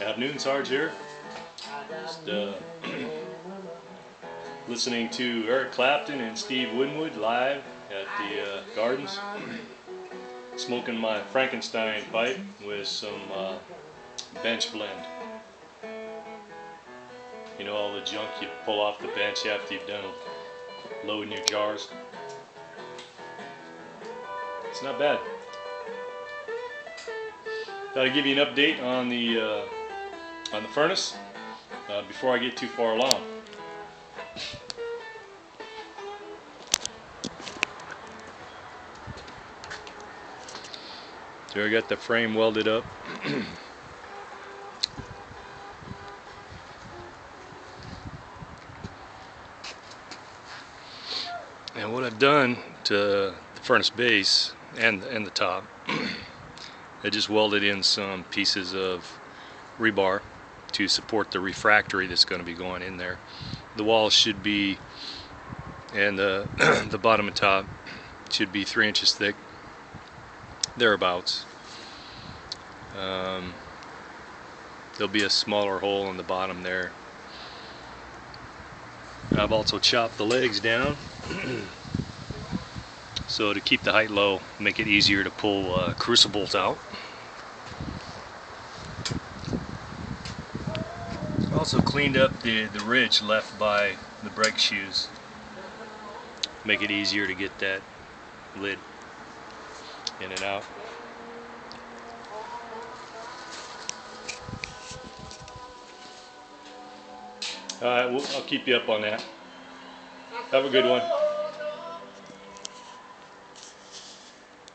Afternoon, Sarge here. Just listening to Eric Clapton and Steve Winwood live at the Gardens. Smoking my Frankenstein pipe with some bench blend. You know, all the junk you pull off the bench after you've done loading your jars. It's not bad. Thought I'd give you an update on the furnace before I get too far along. There, I got the frame welded up. And what I've done to the furnace base and the top, I just welded in some pieces of rebar to support the refractory that's going to be going in there. The walls should be, and the bottom and top should be 3 inches thick, thereabouts. There'll be a smaller hole in the bottom there. I've also chopped the legs down so to keep the height low, make it easier to pull crucibles out. Also cleaned up the ridge left by the brake shoes, make it easier to get that lid in and out. Alright, I'll keep you up on that. Have a good one.